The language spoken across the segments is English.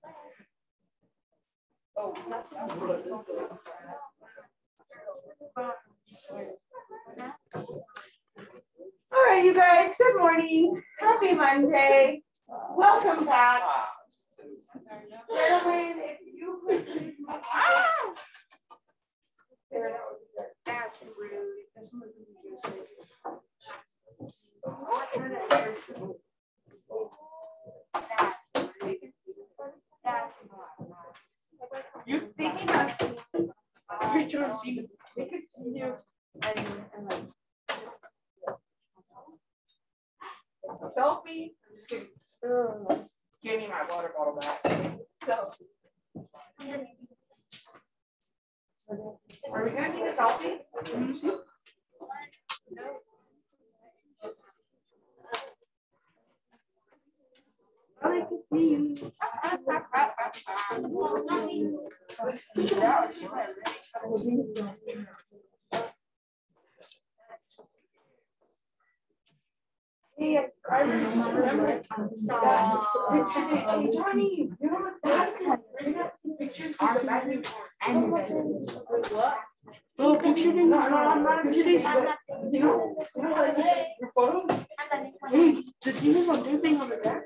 Oh, all right, you guys, good morning. Happy Monday. Welcome back. Gentlemen, if you could please that's rude. You thinking of you're trying to see they could see you and like selfie. I'm just kidding. Give me my water bottle back. So are we gonna take a selfie? Mm-hmm. I can see you. Hey, I remember. Hey, Johnny, you know what's happening? We're gonna have two pictures for the back and what? Oh, picture days. No, I'm not picture days. You know your photos? Hey, the thing is, I'm doing on the back.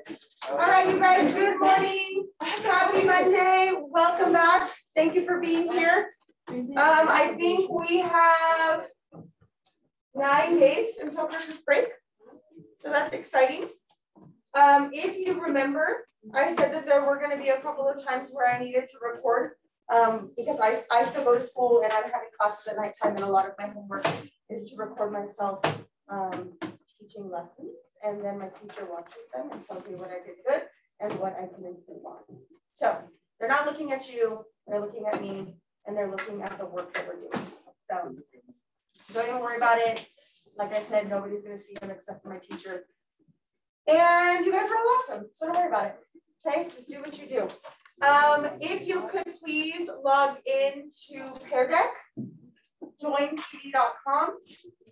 All right, you guys, good morning. Happy Monday. Welcome back. Thank you for being here. I think we have 9 days until Christmas break. So that's exciting. If you remember, I said that there were going to be a couple of times where I needed to record because I still go to school and I'm having classes at nighttime, and a lot of my homework is to record myself teaching lessons, and then my teacher watches them and tells me what I did good and what I can improve on. So they're not looking at you, they're looking at me, and they're looking at the work that we're doing. So don't even worry about it. Like I said, nobody's going to see them except for my teacher. And you guys are awesome, so don't worry about it. Okay, just do what you do. If you could please log into Pear Deck, jointv.com,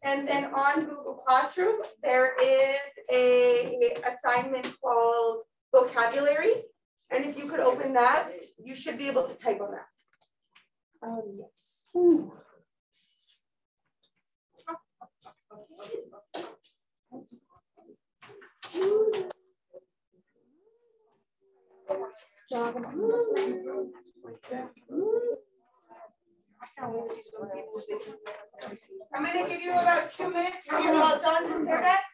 and then on Google Classroom, there is an assignment called vocabulary. And if you could open that, you should be able to type on that. Yes. Ooh. I'm going to give you about 2 minutes to get logged on to Pear Deck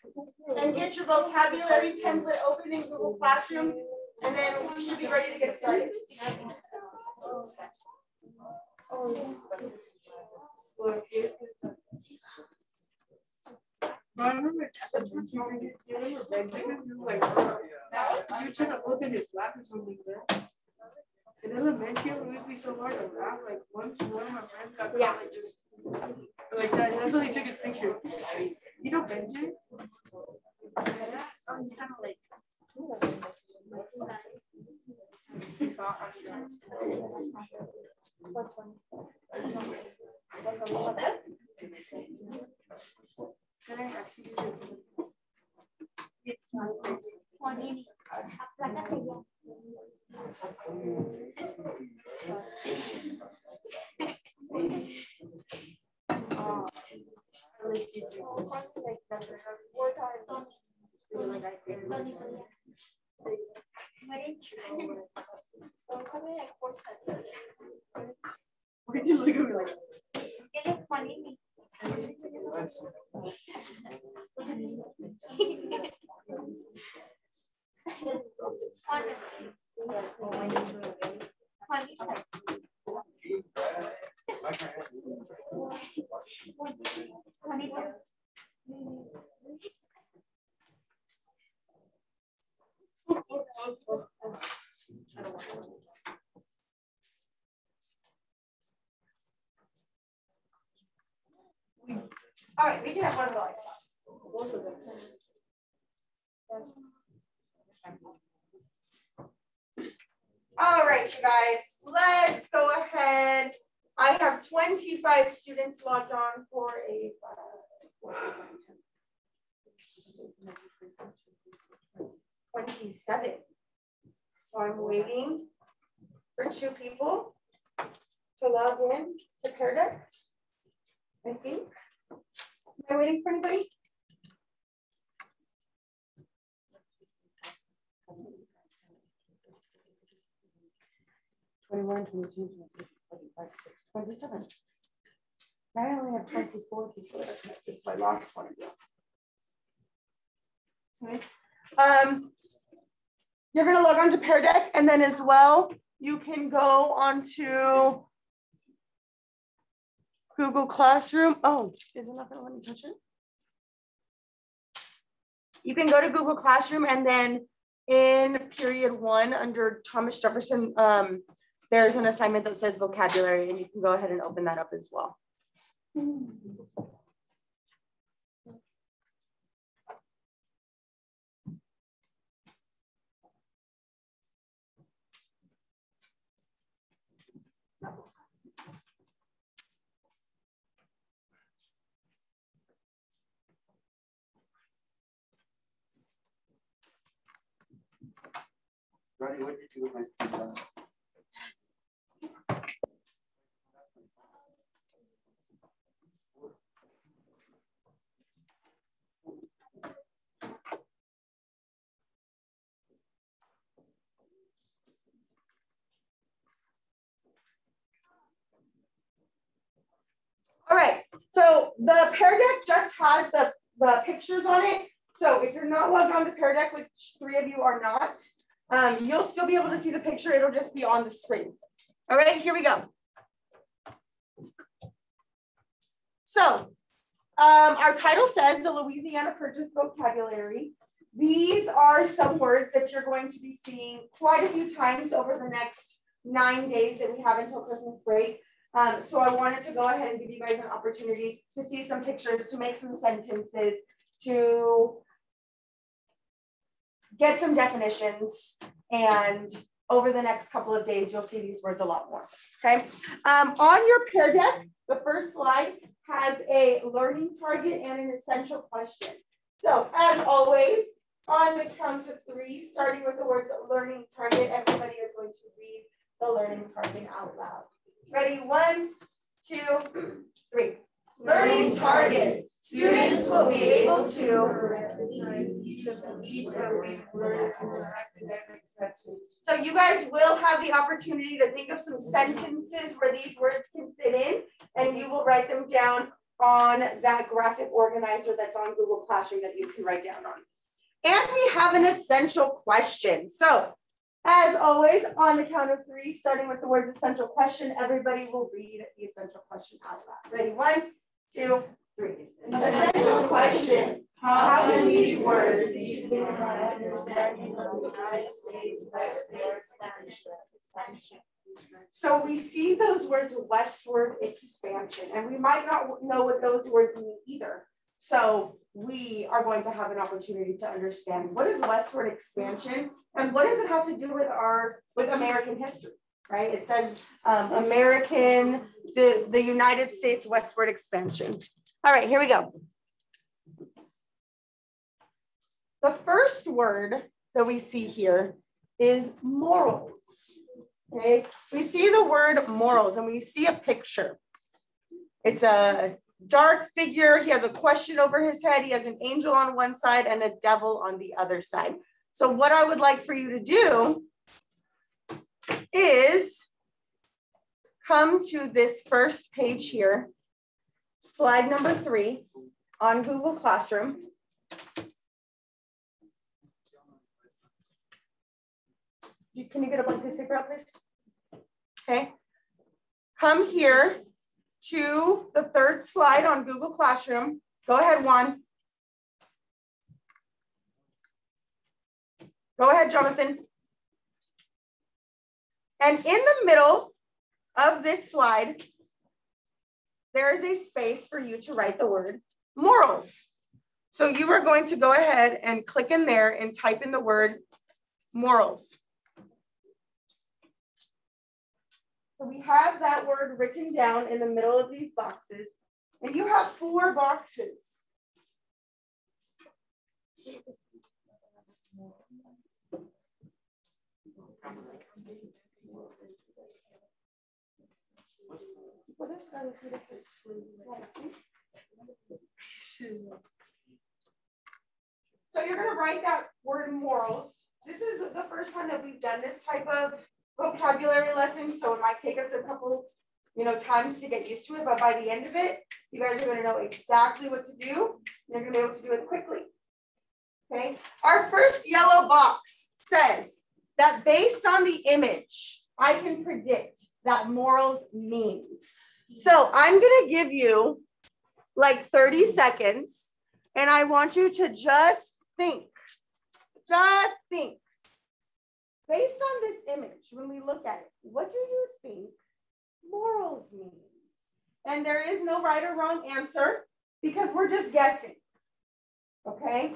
and get your vocabulary template open in Google Classroom, and then we should be ready to get started. I remember you were trying to open his lap or something there. In elementary, it would be so hard to laugh. Like once one of my friends got caught, like just like that. That's why they took his picture. You know Benji? It's kind of like. What's one? Can I actually do it? Why did you look at me like It's funny. All right, we can have one of the lights. All right, you guys, let's go ahead. I have 25 students logged on for a 27. So I'm waiting for 2 people to log in to Pear Deck, I think. Am I waiting for anybody? $21, $22, $23, $25, $27. I only have 24 people that are connected, so I lost one of you. Okay. You're going to log on to Pear Deck, and then as well, you can go onto Google Classroom. Oh, is it not going to let me touch it? You can go to Google Classroom, and then in period 1 under Thomas Jefferson, there's an assignment that says vocabulary, and you can go ahead and open that up as well. Ronnie, what did you do with my pizza? All right, so the Pear Deck just has the pictures on it. So if you're not logged on to Pear Deck, which 3 of you are not, you'll still be able to see the picture. It'll just be on the screen. All right, here we go. So our title says the Louisiana Purchase Vocabulary. These are some words that you're going to be seeing quite a few times over the next 9 days that we have until Christmas break. So I wanted to go ahead and give you guys an opportunity to see some pictures, to make some sentences, to get some definitions, and over the next couple of days, you'll see these words a lot more, okay? On your Pear Deck, the first slide has a learning target and an essential question. So as always, on the count of 3, starting with the words learning target, everybody is going to read the learning target out loud. Ready? 1, 2, 3. Learning target. Students will be able to. So you guys will have the opportunity to think of some sentences where these words can fit in, and you will write them down on that graphic organizer that's on Google Classroom that you can write down on. And we have an essential question. So as always, on the count of 3, starting with the words essential question, everybody will read the essential question out loud. Ready? 1, 2, 3. Essential question. How can these words be my understanding of the United States, expansion? So we see those words westward expansion, and we might not know what those words mean either. So we are going to have an opportunity to understand what is westward expansion and what does it have to do with American history, right? It says the United States westward expansion. All right, here we go. The first word that we see here is morals, okay? We see the word morals and we see a picture. It's a dark figure. He has a question over his head. He has an angel on one side and a devil on the other side. So what I would like for you to do is come to this first page here, slide number 3 on Google Classroom. Can you get a blank piece of paper out, please? Okay. Come here to the 3rd slide on Google Classroom. Go ahead, Juan. Go ahead, Jonathan. And in the middle of this slide, there is a space for you to write the word morals. So you are going to go ahead and click in there and type in the word morals. So we have that word written down in the middle of these boxes, and you have 4 boxes. So you're going to write that word morals. This is the first time that we've done this type of vocabulary lesson, so it might take us a couple, times to get used to it, but by the end of it, you guys are going to know exactly what to do. You're going to be able to do it quickly. Okay. Our first yellow box says that based on the image, I can predict that morals means. So I'm going to give you like 30 seconds, and I want you to just think. Just think. Based on this image, when we look at it, what do you think morals means? And there is no right or wrong answer because we're just guessing. Okay?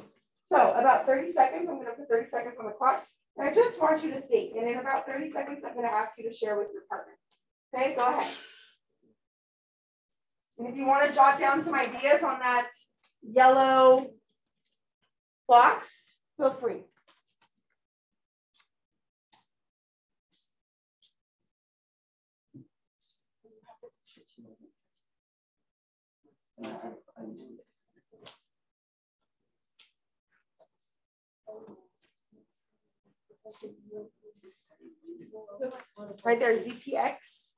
So about 30 seconds, I'm going to put 30 seconds on the clock. And I just want you to think. And in about 30 seconds, I'm going to ask you to share with your partner. Okay, go ahead. And if you want to jot down some ideas on that yellow box, feel free. Right there, ZPX.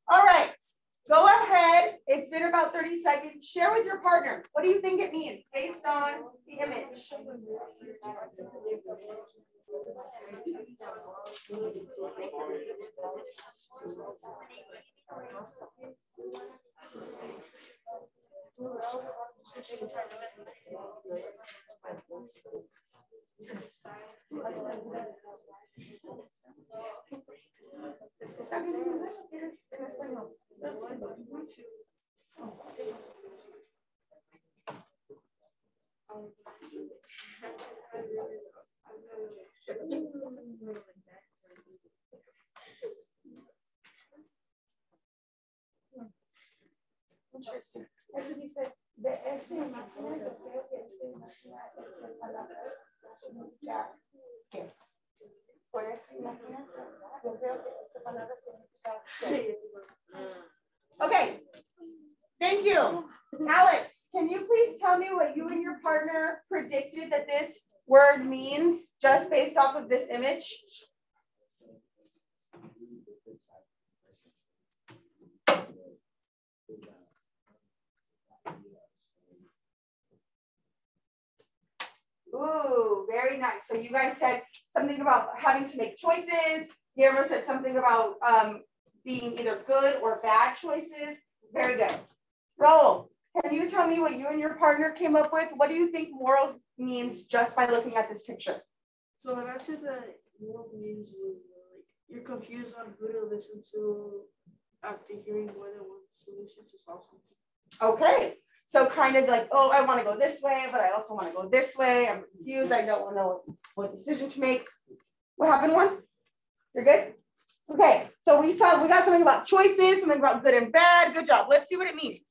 All right, go ahead. It's been about 30 seconds. Share with your partner. What do you think it means based on the image? Interesting. Eso dice, de esta imagen, yo creo que esta imagen es palabra significa ¿qué? Por esta imagen, yo creo que esta palabra significa ¿qué? Okay. Thank you. Alex, can you please tell me what you and your partner predicted that this word means just based off of this image? Ooh, very nice. So you guys said something about having to make choices. Guillermo said something about being either good or bad choices. Very good. Raul, can you tell me what you and your partner came up with? What do you think morals means just by looking at this picture? So when I said that moral means was like you're confused on who to listen to after hearing more than one solution to solve something. Okay. So kind of like, oh, I want to go this way, but I also want to go this way. I'm confused. I don't know what decision to make. What happened, one? You're good? Okay. So we got something about choices, something about good and bad. Good job. Let's see what it means.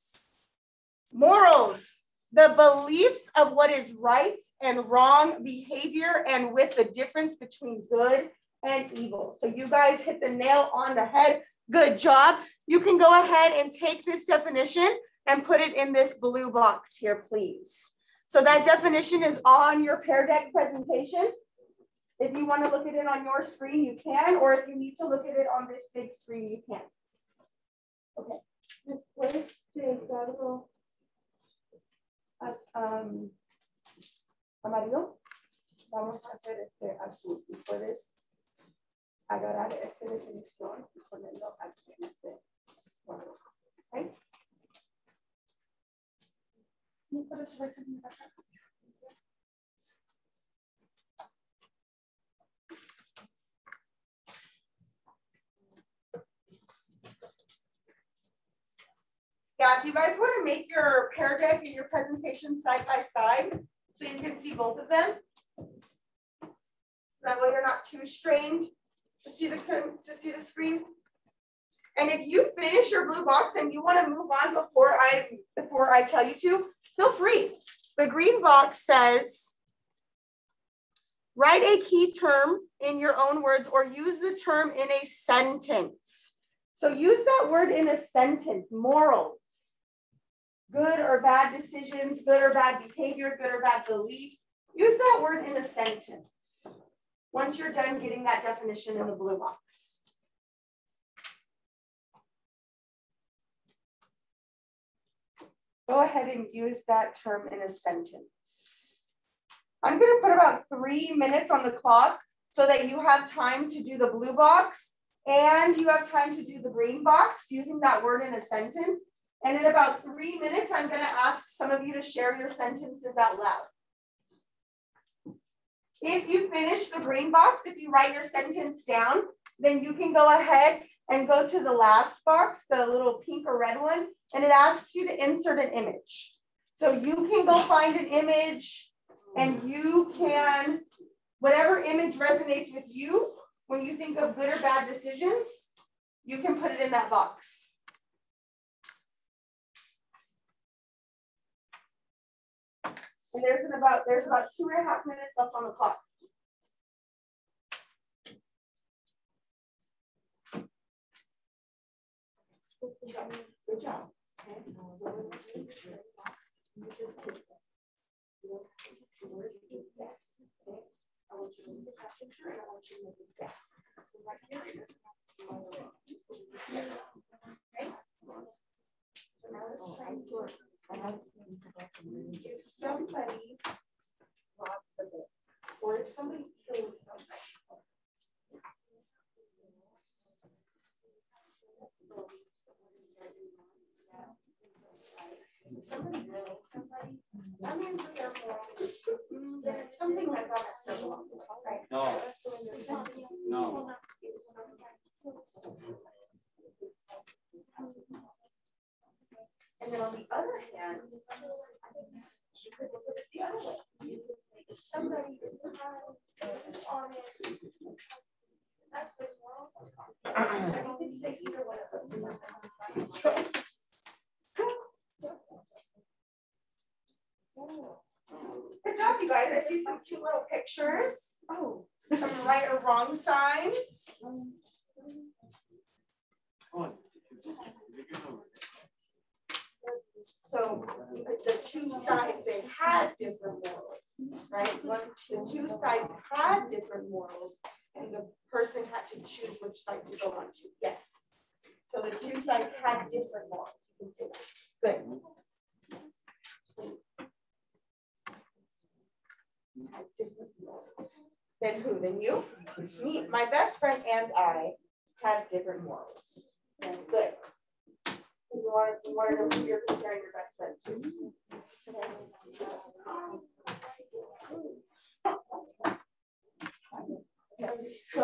Morals, the beliefs of what is right and wrong behavior and with the difference between good and evil. So you guys hit the nail on the head. Good job. You can go ahead and take this definition and put it in this blue box here, please. So that definition is on your Pear Deck presentation. If you want to look at it on your screen, you can, or if you need to look at it on this big screen, you can. Okay. Después de darlo amarillo, vamos a hacer este azul. Y puedes agarrar esta definición y ponerlo aquí en este cuadro. Okay. Yeah, if you guys want to make your Pear Deck and your presentation side by side, so you can see both of them. That way you're not too strained to see the screen. And if you finish your blue box and you want to move on before I tell you to, feel free. The green box says, write a key term in your own words or use the term in a sentence. So use that word in a sentence, morals. Good or bad decisions, good or bad behavior, good or bad belief. Use that word in a sentence once you're done getting that definition in the blue box. Go ahead and use that term in a sentence. I'm going to put about 3 minutes on the clock so that you have time to do the blue box and you have time to do the green box using that word in a sentence. And in about 3 minutes, I'm going to ask some of you to share your sentences out loud. If you finish the green box, if you write your sentence down, then you can go ahead and go to the last box, the little pink or red one, and it asks you to insert an image. So you can go find an image and you can, whatever image resonates with you, when you think of good or bad decisions, you can put it in that box. And there's about 2.5 minutes left on the clock. Good job. Yes. I want you to look at that picture and I want you to make a guess. Right here. Okay. So now let's try and do it. If somebody robs a book, or if somebody kills somebody, somebody kills somebody, that means that they're wrong. Something like that has to belong, right? No. No. And then on the other hand, you could look at it the other way. You could say if somebody is kind, is honest, that's the world. You could say either one of those. Good job, you guys. I see some cute little pictures. Oh, some right or wrong signs. So the two sides, they had different morals, right? The two sides had different morals, and the person had to choose which side to go on to. Yes. So the two sides had different morals. You can say that. Good. Had different morals. Then who? Then you? Me, my best friend and I had different morals. And good. You want to you're comparing your best friend to. So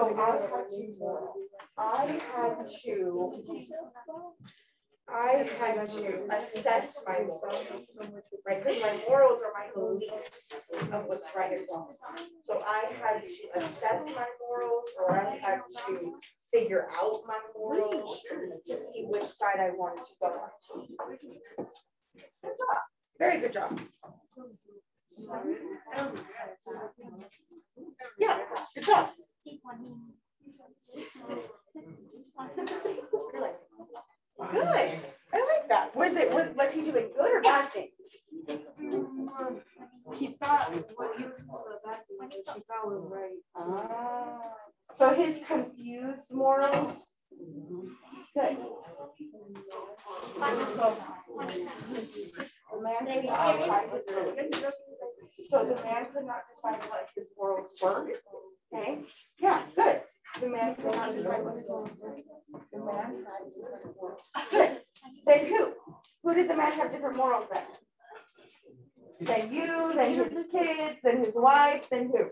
I had to assess my morals, right? Because my morals are my beliefs of what's right and wrong. So I had to assess my morals, or I had to figure out my morals to see which side I wanted to go on. Good job. Very good job. Yeah, good job. Good. I like that. Was he doing good or bad things? He thought what he was doing was bad thing, but she thought was right. Ah. So his confused morals. Good. So the man could not decide what his morals were. Okay. Yeah, good. The man could not decide what his morals were. The man had different morals. Good. Then who? Who did the man have different morals then? Then you, then his kids, then his wife, then who?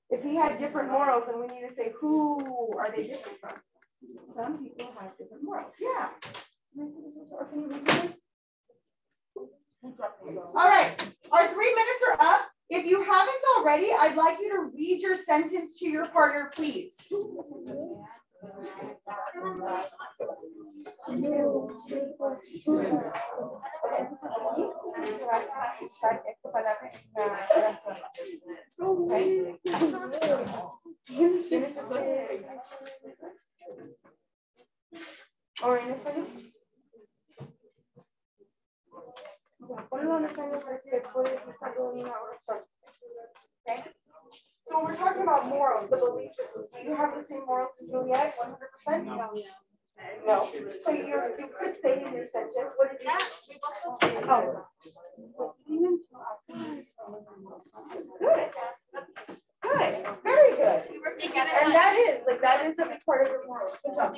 If he had different morals, then we need to say, who are they different from? Some people have different morals. Yeah. Or can you read this? All right. Our 3 minutes are up. If you haven't already, I'd like you to read your sentence to your partner, please. Okay. So we're talking about morals, the belief systems. Do you have the same morals as Juliet? 100%? No. So you could say in your sentence, what did you say? Oh. Good. Good. Very good. And that is a big part of your morals. Good job.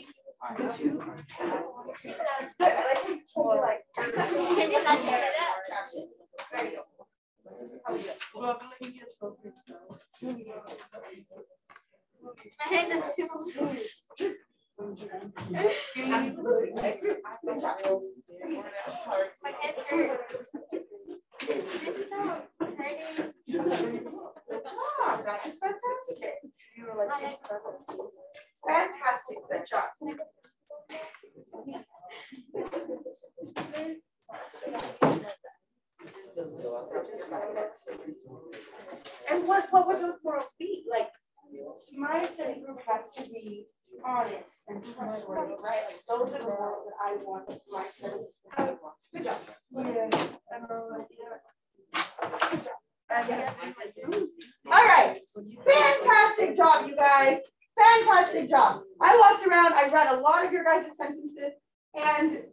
Good too. Good. I like when you told me like. Can you not say that? There you go. Well, let me get something. My hand is too. Absolutely. Good job. My head hurts. It's not hurting. Good job. That is fantastic. You were like, fantastic. Good job. And what would those morals be? Like, my study group has to be honest and trustworthy, right? Like, those are the morals that I want my study group. Good job. All right. Fantastic job, you guys. Fantastic job. I walked around, I read a lot of your guys' sentences, and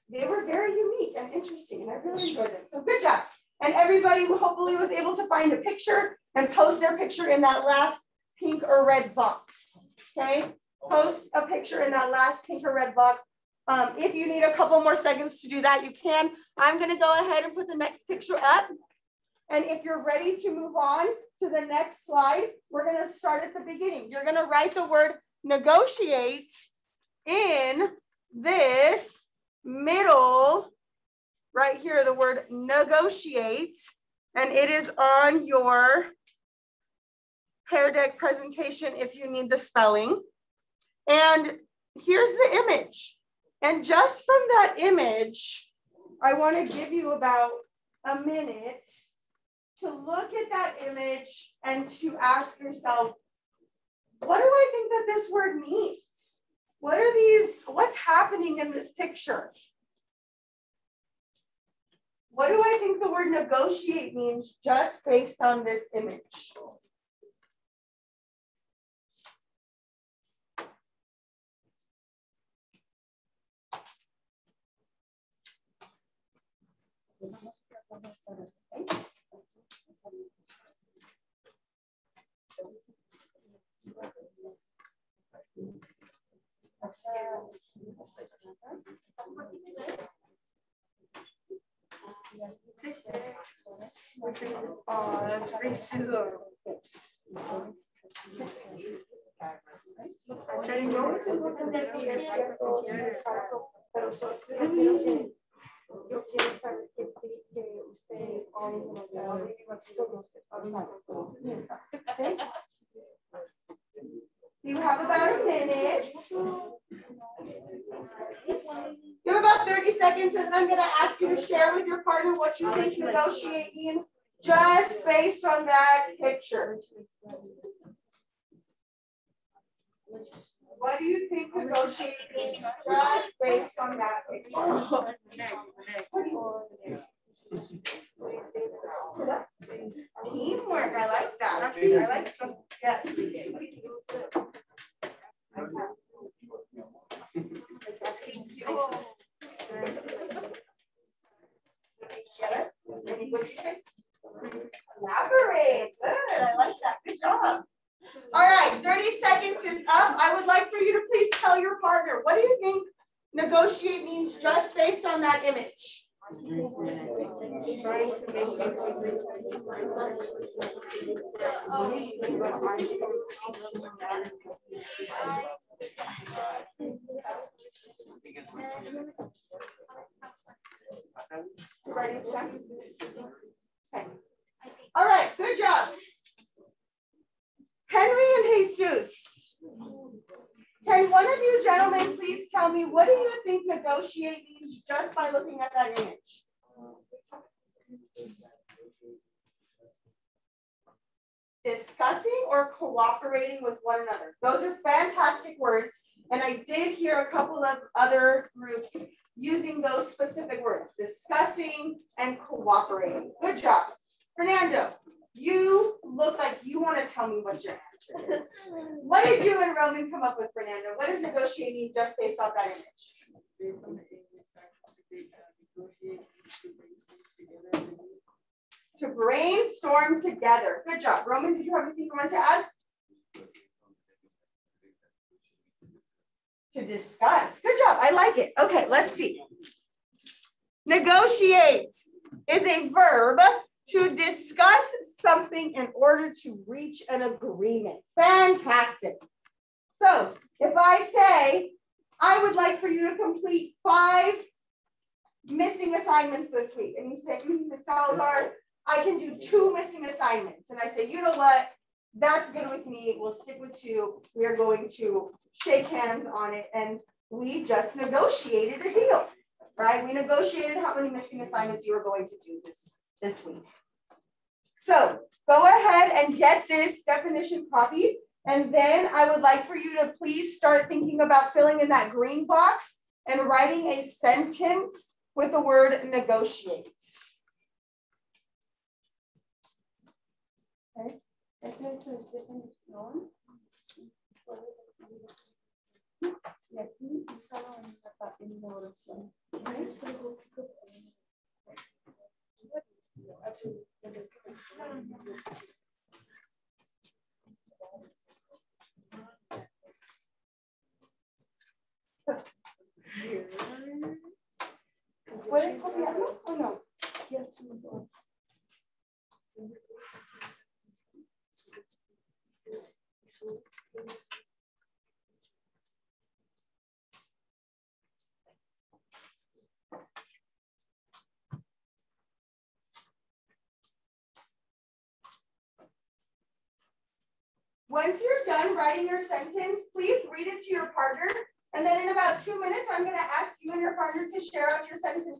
they were very unique and interesting, and I really enjoyed them. So good job. And everybody hopefully was able to find a picture and post their picture in that last pink or red box. Okay? Post a picture in that last pink or red box. If you need a couple more seconds to do that, you can. I'm going to go ahead and put the next picture up. And if you're ready to move on to the next slide, we're going to start at the beginning. You're going to write the word negotiate in this middle, right here, the word negotiate, and it is on your Pear Deck presentation if you need the spelling. And here's the image. And just from that image, I want to give you about a minute to look at that image and to ask yourself, what do I think that this word means? What are these, what's happening in this picture? What do I think the word negotiate means just based on this image? Racism. Yo quiero saber que usted you have about a minute. You have about 30 seconds, and I'm going to ask you to share with your partner what you think negotiate means just based on that picture. What do you think negotiate means just based on that picture? Teamwork, I like that. I like teamwork. Yes. What did you say? Elaborate. Good. I like that. Good job. All right, 30 seconds is up. I would like for you to please tell your partner, what do you think negotiate means just based on that image? Ready, set? Okay. All right. Can one of you gentlemen please tell me, what do you think negotiate means just by looking at that image? Discussing or cooperating with one another. Those are fantastic words. And I did hear a couple of other groups using those specific words, discussing and cooperating. Good job. Fernando, you look like you want to tell me what your answer is. What did you and Roman come up with, Fernando? What is negotiating just based off that image? Based on the negotiate together. To brainstorm together. Good job. Roman, did you have anything you wanted to add? To discuss. Good job. I like it. Okay, let's see. Negotiate is a verb to discuss something in order to reach an agreement. Fantastic. So if I say, I would like for you to complete 5 missing assignments this week, and you say, Ms. Salazar, I can do 2 missing assignments. And I say, you know what? That's good with me. We'll stick with 2. We are going to shake hands on it. And we just negotiated a deal, right? We negotiated how many missing assignments you were going to do this week. So go ahead and get this definition copied. And then I would like for you to please start thinking about filling in that green box and writing a sentence with the word negotiate. Okay. ¿Puedes copiarlo o no? Once you're done writing your sentence, please read it to your partner. And then in about 2 minutes, I'm going to ask you and your partner to share out your sentences.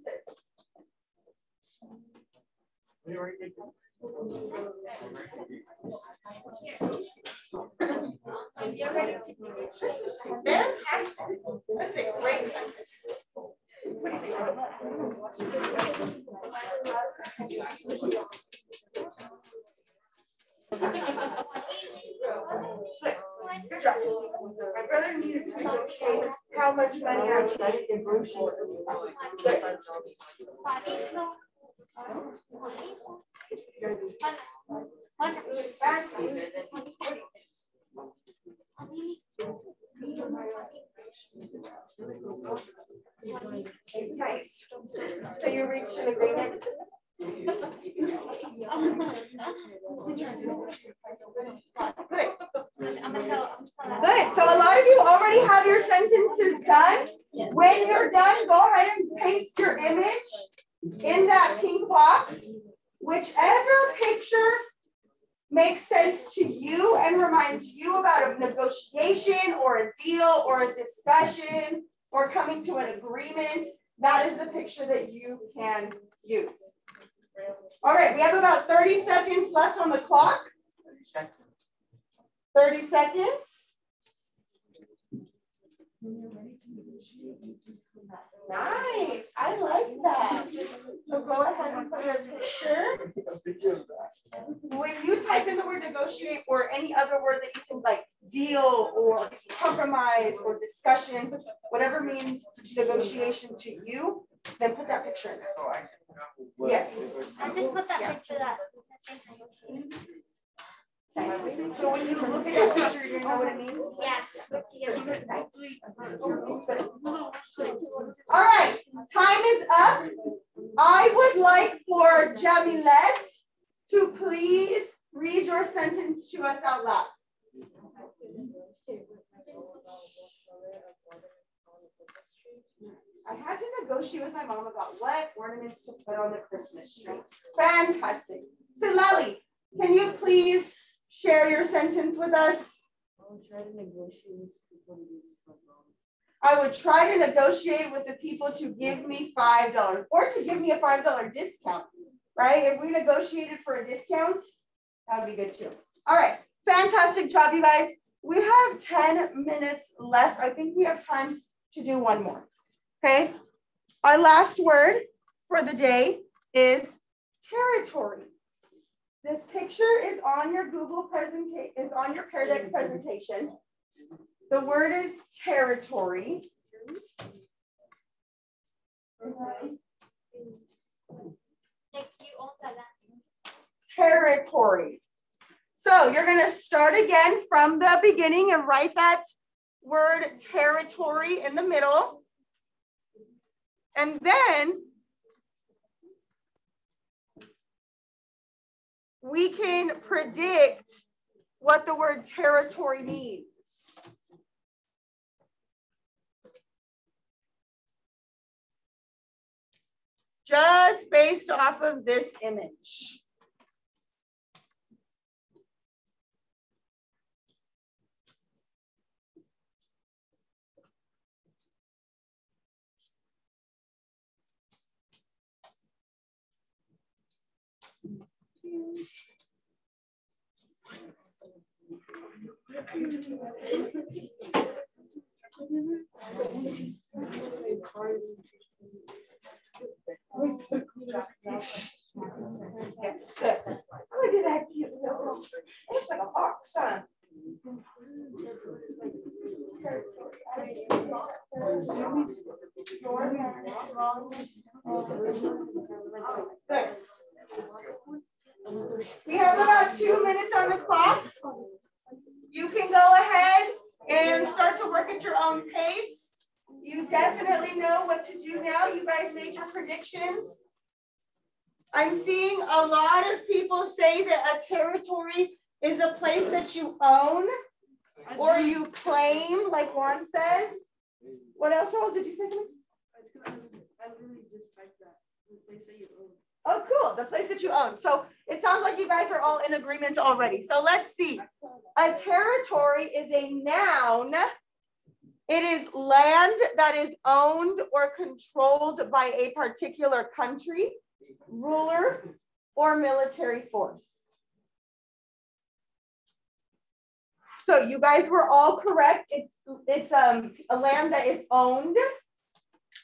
Fantastic. That's a great sentence. What do you think? Good job. My brother needed to negotiate how much money I would like in brochure. Nice. So you reached an agreement? Good. Good. So a lot of you already have your sentences done. When you're done, go ahead and paste your image in that pink box. Whichever picture makes sense to you and reminds you about a negotiation or a deal or a discussion or coming to an agreement, that is the picture that you can use. All right, we have about 30 seconds left on the clock. 30 seconds. Nice, I like that. So go ahead and put your picture. When you type in the word negotiate or any other word that you can like deal or compromise or discussion, whatever means negotiation to you, then put that picture in there. Yes. I just put that picture that. So when you look at that picture, you know what it means? Yeah. All right, time is up. I would like for Jamilette to please read your sentence to us out loud. I had to negotiate with my mom about what ornaments to put on the Christmas tree. Fantastic. Silali, can you please share your sentence with us? I would try to negotiate with the people to give me $5 or to give me a $5 discount, right? If we negotiated for a discount, that would be good too. All right, fantastic job, you guys. We have 10 minutes left. I think we have time to do one more, okay? Our last word for the day is territory. This picture is on your Google presentation, is on your Pear Deck presentation. The word is territory. Territory. So you're going to start again from the beginning and write that word territory in the middle. And then we can predict what the word territory means. Just based off of this image. Yes, good. Look at that cute little. It's like a fox, huh? Good. We have about 2 minutes on the clock. You can go ahead and start to work at your own pace. You definitely know what to do now. You guys made your predictions. I'm seeing a lot of people say that a territory is a place that you own or you claim, like Juan says. What else, Raul? Did you say something? I literally just typed that. The place that you own. Oh, cool. The place that you own. So it sounds like you guys are all in agreement already. So let's see. A territory is a noun. It is land that is owned or controlled by a particular country, ruler, or military force. So you guys were all correct. It's a land that is owned,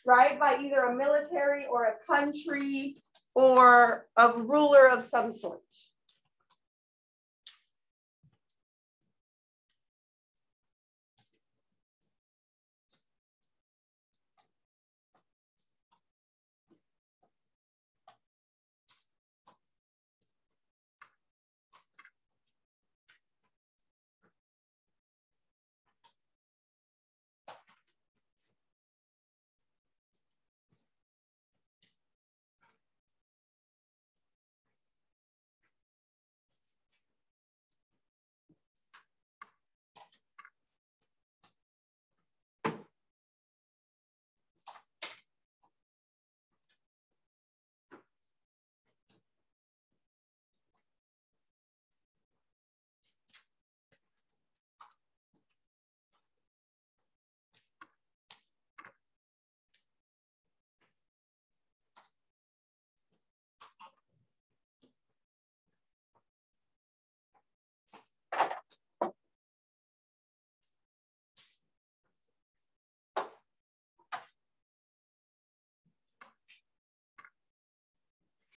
right, by either a military or a country or a ruler of some sort.